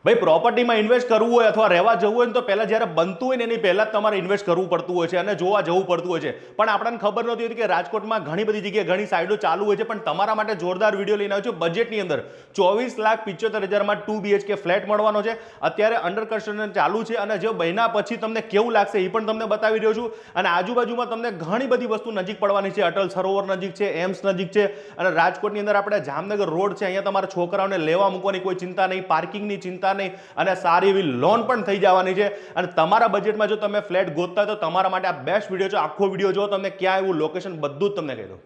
ભાઈ પ્રોપર્ટીમાં ઇન્વેસ્ટ કરવું હોય અથવા રહેવા જવું હોય ને તો પહેલાં જ્યારે બનતું હોય ને એની પહેલાં જ તમારે ઇન્વેસ્ટ કરવું પડતું હોય છે અને જોવા જવું પડતું હોય છે. પણ આપણને ખબર નહોતી હોતી કે રાજકોટમાં ઘણી બધી જગ્યાએ ઘણી સાઇડો ચાલુ હોય છે. પણ તમારા માટે જોરદાર વિડીયો લઈને આવ્યો છું. બજેટની અંદર 24,75,000માં 2 BHK ફ્લેટ મળવાનો છે. અત્યારે અંડર કન્સ્ટ્રક્શન ચાલુ છે અને જો બન્યા પછી તમને કેવું લાગશે એ પણ તમને બતાવી રહ્યો છું. અને આજુબાજુમાં તમને ઘણી બધી વસ્તુ નજીક પડવાની છે. અટલ સરોવર નજીક છે, એમ્સ નજીક છે અને રાજકોટની અંદર આપણે જામનગર રોડ છે. અહીંયા તમારા છોકરાઓને લેવા મૂકવાની કોઈ ચિંતા નહીં, પાર્કિંગની ચિંતા નહીં અને સારી એવી લોન પણ થઈ જવાની છે. અને તમારા બજેટમાં જો તમે ફ્લેટ ગોતતા હોય તો તમારા માટે આ બેસ્ટ વિડીયો છે. આખો વિડીયો જો તમને ક્યાં એવું લોકેશન બધું જ તમને કહી દઉં.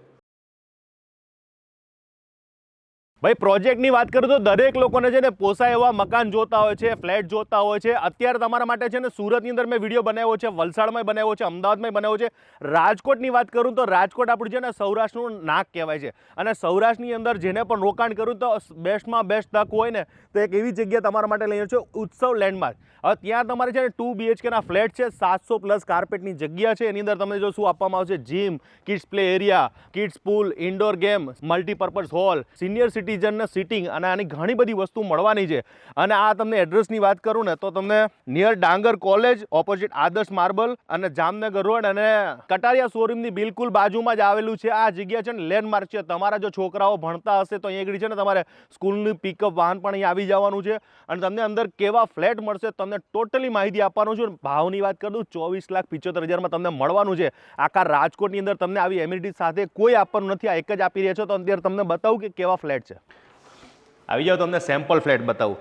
ભાઈ પ્રોજેક્ટની વાત કરું તો દરેક લોકોને છે ને પોસાય એવા મકાન જોતા હોય છે, ફ્લેટ જોતા હોય છે. અત્યારે તમારા માટે છે ને સુરતની અંદર મેં વિડીયો બનાવ્યો છે, વલસાડમાં બનાવ્યો છે, અમદાવાદમાં બનાવ્યો છે. રાજકોટની વાત કરું તો રાજકોટ આપણું છે ને સૌરાષ્ટ્રનું નાક કહેવાય છે. અને સૌરાષ્ટ્રની અંદર જેને પણ રોકાણ કરવું તો બેસ્ટમાં બેસ્ટ તક હોય ને તો એક એવી જગ્યા તમારા માટે લઈને છે ઉત્સવ લેન્ડમાર્ક. હવે ત્યાં તમારે છે ને 2 BHKના ફ્લેટ છે, 700+ કાર્પેટની જગ્યા છે. એની અંદર તમને જો શું આપવામાં આવશે, gym, kids play area, kids pool, indoor game, multipurpose hall, senior સિટીઝનને સિટિંગ અને આની ઘણી બધી વસ્તુ મળવાની છે. અને આ તમને એડ્રેસની વાત કરું ને તો તમને નિયર ડાંગર કોલેજ, ઓપોઝિટ આદર્શ માર્બલ અને જામનગર રોડ અને કટારિયા શોરૂમની બિલકુલ બાજુમાં જ આવેલું છે. આ જગ્યા છે ને લેન્ડમાર્ક છે. તમારા જો છોકરાઓ ભણતા હશે તો અહીં આગળ છે ને તમારે સ્કૂલનું પિકઅપ વાહન પણ અહીં આવી જવાનું છે. અને તમને અંદર કેવા ફ્લેટ મળશે તમને ટોટલી માહિતી આપવાનું છું. ભાવની વાત કરું 24,75,000માં તમને મળવાનું છે. આખા રાજકોટની અંદર તમને આવી એમ્યુનિટી સાથે કોઈ આપવાનું નથી. આ એક જ આપી રહ્યા છો. તો અત્યારે તમને બતાવું કે કેવા ફ્લેટ છે. આવી જાઓ, તમને સેમ્પલ ફ્લેટ બતાવું.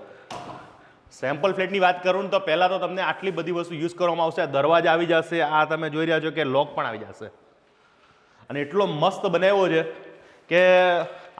સેમ્પલ ફ્લેટની વાત કરું ને તો પહેલાં તો તમને આટલી બધી વસ્તુ યુઝ કરવામાં આવશે. દરવાજા આવી જશે, આ તમે જોઈ રહ્યા છો કે લોક પણ આવી જશે. અને એટલો મસ્ત બનાવ્યો છે કે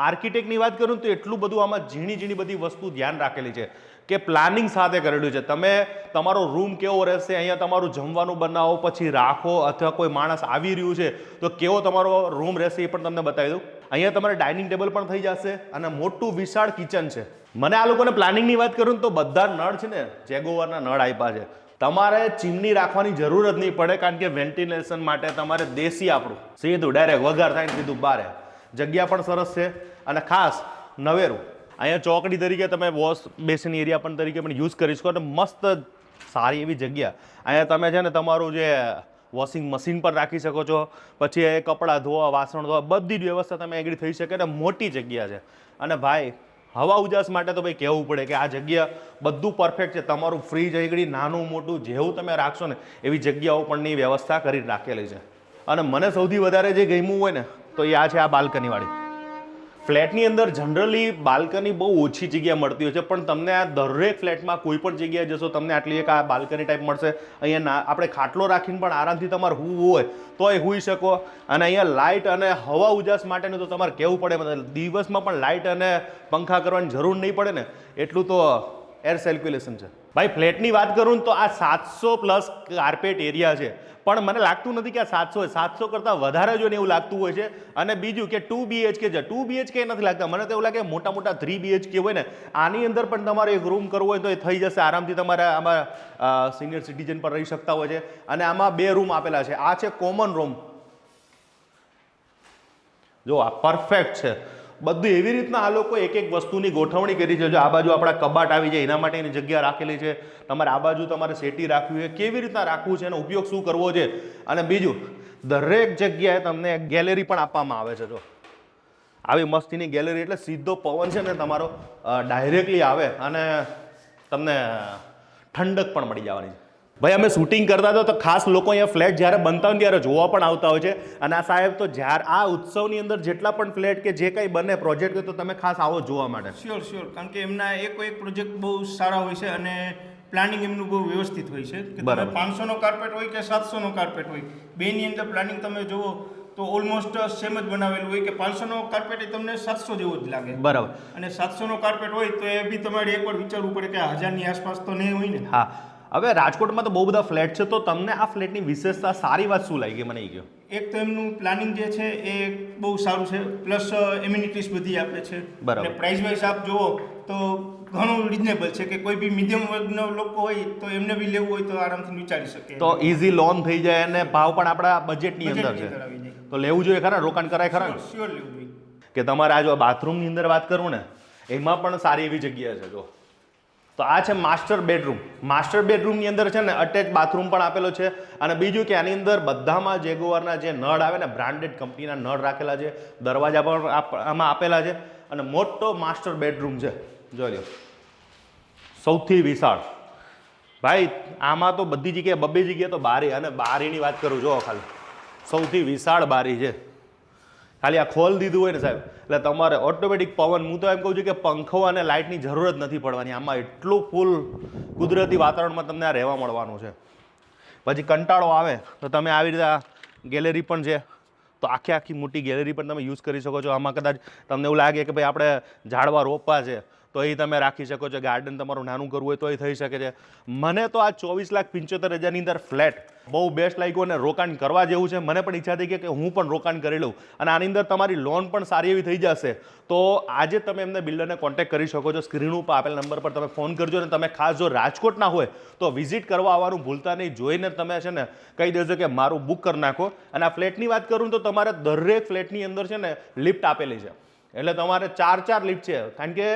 આર્કિટેક્ટની વાત કરું તો એટલું બધું આમાં ઝીણી ઝીણી બધી વસ્તુ ધ્યાન રાખેલી છે કે પ્લાનિંગ સાથે કરેલું છે. તમે તમારો રૂમ કેવો રહેશે, અહીંયા તમારું જમવાનું બનાવો પછી રાખો અથવા કોઈ માણસ આવી રહ્યું છે તો કેવો તમારો રૂમ રહેશે એ પણ તમને બતાવી દઉં. અહીંયા તમારે ડાઇનિંગ ટેબલ પણ થઈ જશે અને મોટું વિશાળ કિચન છે. મને આ લોકોને પ્લાનિંગની વાત કરું તો બધા નળ છે ને જેગોવારના નળ આપ્યા છે. તમારે ચીમની રાખવાની જરૂર જ નહીં પડે કારણ કે વેન્ટિલેશન માટે તમારે દેશી આપણું સીધું ડાયરેક્ટ વઘાર થાય ને સીધું બારે. જગ્યા પણ સરસ છે અને ખાસ નવેરું અહીંયા ચોકડી તરીકે તમે વોશ બેસિન એરિયા પણ તરીકે પણ યુઝ કરી શકો. અને મસ્ત સારી એવી જગ્યા. અહીંયા તમે છે ને તમારું જે વોશિંગ મશીન પર રાખી શકો છો. પછી એ કપડાં ધોવા, વાસણ ધોવા બધી જ વ્યવસ્થા તમે આગળ થઈ શકે ને મોટી જગ્યા છે. અને ભાઈ હવા ઉજાસ માટે તો ભાઈ કહેવું પડે કે આ જગ્યા બધું પરફેક્ટ છે. તમારું ફ્રીજ આગળ નાનું મોટું જેવું તમે રાખશો ને એવી જગ્યાઓ પણની વ્યવસ્થા કરી રાખેલી છે. અને મને સૌથી વધારે જે ગમ્યું હોય ને તો એ આ છે, આ બાલ્કનીવાળી. ફ્લેટની અંદર જનરલી બાલ્કની બહુ ઓછી જગ્યા મળતી હોય છે પણ તમને આ દરેક ફ્લેટમાં કોઈ પણ જગ્યાએ જશો તમને આટલી એક આ બાલ્કની ટાઈપ મળશે. અહીંયા આપણે ખાટલો રાખીને પણ આરામથી તમારે સૂવું હોય તોય સૂઈ શકો. અને અહીંયા લાઇટ અને હવા ઉજાસ માટેનું તો તમારે કહેવું પડે. દિવસમાં પણ લાઇટ અને પંખા કરવાની જરૂર નહીં પડે ને એટલું તો એર સર્ક્યુલેશન છે. ભાઈ ફ્લેટની વાત કરું ને તો આ 700+ કાર્પેટ એરિયા છે. પણ મને લાગતું નથી કે આ 700 કરતાં વધારે જો ને એવું લાગતું હોય છે. અને બીજું કે 2 BHK છે. 2 BHK નથી લાગતા. મને તો એવું લાગે મોટા મોટા 3 BHK હોય ને આની અંદર પણ તમારે એક રૂમ કરવો હોય તો એ થઈ જશે આરામથી. તમારે આમાં સિનિયર સિટીઝન પર રહી શકતા હોય છે. અને આમાં 2 રૂમ આપેલા છે. આ છે કોમન રૂમ. જો આ પરફેક્ટ છે. બધું એવી રીતના આ લોકો એક એક વસ્તુની ગોઠવણી કરી છે. જો આ બાજુ આપણા કબાટ આવી જાય એના માટેની જગ્યા રાખેલી છે. તમારે આ બાજુ તમારે સેટી રાખવી હોય કેવી રીતના રાખવું છે, એનો ઉપયોગ શું કરવો છે. અને બીજું દરેક જગ્યાએ તમને ગેલેરી પણ આપવામાં આવે છે. જો આવી મસ્તીની ગેલેરી એટલે સીધો પવન છે ને તમારો ડાયરેક્ટલી આવે અને તમને ઠંડક પણ મળી જવાની છે. ભાઈ અમે શૂટિંગ કરતા હતા તો ખાસ લોકો અહીંયા ફ્લેટ જ્યારે બનતા હોય ત્યારે જોવા પણ આવતા હોય છે. અને આ સાહેબ તો જ્યારે આ ઉત્સવની અંદર જેટલા પણ ફ્લેટ કે જે કંઈ બને પ્રોજેક્ટ હોય તો તમે ખાસ આવો જોવા માટે. શ્યોર કારણ કે એમના એક પ્રોજેક્ટ બહુ સારા હોય છે અને પ્લાનિંગ એમનું બહુ વ્યવસ્થિત હોય છે. કે તમે 500નો કાર્પેટ હોય કે 700નો કાર્પેટ હોય બેની અંદર પ્લાનિંગ તમે જુઓ તો ઓલમોસ્ટ સેમ જ બનાવેલું હોય કે 500નો કાર્પેટ એ તમને 700 જેવો જ લાગે. બરાબર. અને 700નો કાર્પેટ હોય તો એ બી તમારે એકવાર વિચારવું પડે કે 1000ની આસપાસ તો નહીં હોય ને. હા. હવે રાજકોટમાં તો બહુ બધા ફ્લેટ છે તો તમને આ ફ્લેટની વિશેષતા સારી વાત શું લાગી મને એ કહો. એક તો એમનું પ્લાનિંગ જે છે એ બહુ સારું છે પ્લસ એમ્યુનિટીઝ બધી આપે છે. બરાબર. અને પ્રાઇસ વાઇઝ આપ જુઓ તો ઘણું રિઝનેબલ છે કે કોઈ બી મીડિયમ વર્ગના લોકો હોય તો એમને બી લેવું હોય તો આરામથી વિચારી શકે. તો ઇઝી લોન થઈ જાય અને ભાવ પણ આપણા બજેટની અંદર છે તો લેવું જોઈએ ખરા, રોકાણ કરાય ખરા. શ્યોર લેવું જોઈએ. કે તમારે આ જો બાથરૂમની અંદર વાત કરું ને એમાં પણ સારી એવી જગ્યા છે. જો તો આ છે માસ્ટર બેડરૂમની અંદર છે ને અટેચ બાથરૂમ પણ આપેલો છે. અને બીજું કે આની અંદર બધામાં જેગુઆરના જે નળ આવે ને બ્રાન્ડેડ કંપનીના નળ રાખેલા છે, દરવાજા પણ આમાં આપેલા છે. અને મોટો માસ્ટર બેડરૂમ છે, જોઈ લો, સૌથી વિશાળ. ભાઈ આમાં તો બધી જગ્યાએ બબ્બે જગ્યાએ તો બારી, અને બારીની વાત કરું જો ખાલી સૌથી વિશાળ બારી છે. ખાલી આ ખોલ દીધું હોય ને સાહેબ એટલે તમારે ઓટોમેટિક પવન, હું તો એમ કહું છું કે પંખો અને લાઇટની જરૂર જ નથી પડવાની. આમાં એટલું ફૂલ કુદરતી વાતાવરણમાં તમને આ રહેવા મળવાનું છે. પછી કંટાળો આવે તો તમે આવી રીતે આ ગેલેરી પણ છે, તો આખી મોટી ગેલેરી પણ તમે યુઝ કરી શકો છો. આમાં કદાચ તમને એવું લાગે કે ભાઈ આપણે ઝાડવા રોપવા છે તો એ તમે રાખી શકો છો. ગાર્ડન તમારું નાનું કરવું હોય તો એ થઈ શકે છે. મને તો આ 24,75,000ની અંદર ફ્લેટ બહુ બેસ્ટ લાગ્યું અને રોકાણ કરવા જેવું છે. મને પણ ઈચ્છા થઈ કે હું પણ રોકાણ કરી લઉં, અને આની અંદર તમારી લોન પણ સારી એવી થઈ જશે. તો આજે તમે એમને બિલ્ડરને કોન્ટેક્ટ કરી શકો છો. સ્ક્રીન ઉપર આપેલ નંબર પર તમે ફોન કરજો. અને તમે ખાસ જો રાજકોટના હોય તો વિઝિટ કરવા આવવાનું ભૂલતા નહીં. જોઈને તમે છે ને કહી દેજો કે મારું બુક કરી નાખો. અને આ ફ્લેટની વાત કરું તો તમારે દરેક ફ્લેટની અંદર છે ને લિફ્ટ આપેલી છે, એટલે તમારે 4 લિફ્ટ છે. કારણ કે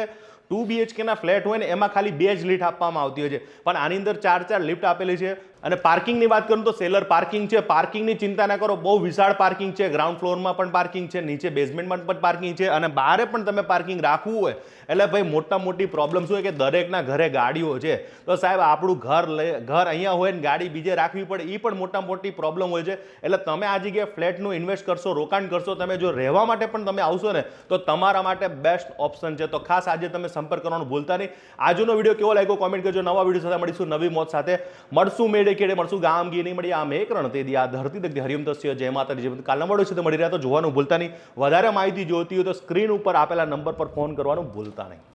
2 BHK ના ફ્લેટ હોય ને એમાં ખાલી 2 જ લિફ્ટ આપવામાં આવતી હોય છે, પણ આની અંદર 4 લિફ્ટ આપેલી છે. અને પાર્કિંગની વાત કરું તો સેલર પાર્કિંગ છે. પાર્કિંગની ચિંતા ના કરો, બહુ વિશાળ પાર્કિંગ છે. ગ્રાઉન્ડ ફ્લોરમાં પણ પાર્કિંગ છે, નીચે બેઝમેન્ટમાં પણ પાર્કિંગ છે, અને બહારે પણ તમે પાર્કિંગ રાખવું હોય એટલે ભાઈ મોટી પ્રોબ્લેમ શું હોય કે દરેકના ઘરે ગાડીઓ છે. તો સાહેબ આપણું ઘર અહીંયા હોય ને ગાડી બીજે રાખવી પડે, એ પણ મોટી પ્રોબ્લેમ હોય છે. એટલે તમે આ જગ્યાએ ફ્લેટનું ઇન્વેસ્ટ કરશો, રોકાણ કરશો, તમે જો રહેવા માટે પણ તમે આવશો ને તો તમારા માટે બેસ્ટ ઓપ્શન છે. તો ખાસ આજે તમે સંપર્ક કરવાનું ભૂલતા નહીં. આજનો વિડીયો કેવો લાગ્યો કોમેન્ટ કરજો. નવા વિડીયો સાથે મળીશું, નવી મોત સાથે મળશું. મેળે કેડે મળશું, ગામ ગી નહીં મળી આમ એક રણ તેદી આ ધરતી દગતી હરિયમ તસ્ય જય માતાજી. કાલના મળ્યું છે તો મળી રહ્યા તો જોવાનું ભૂલતા નહીં. વધારે માહિતી જોઈતી હોય તો સ્ક્રીન ઉપર આપેલા નંબર પર ફોન કરવાનું ભૂલતા નહીં.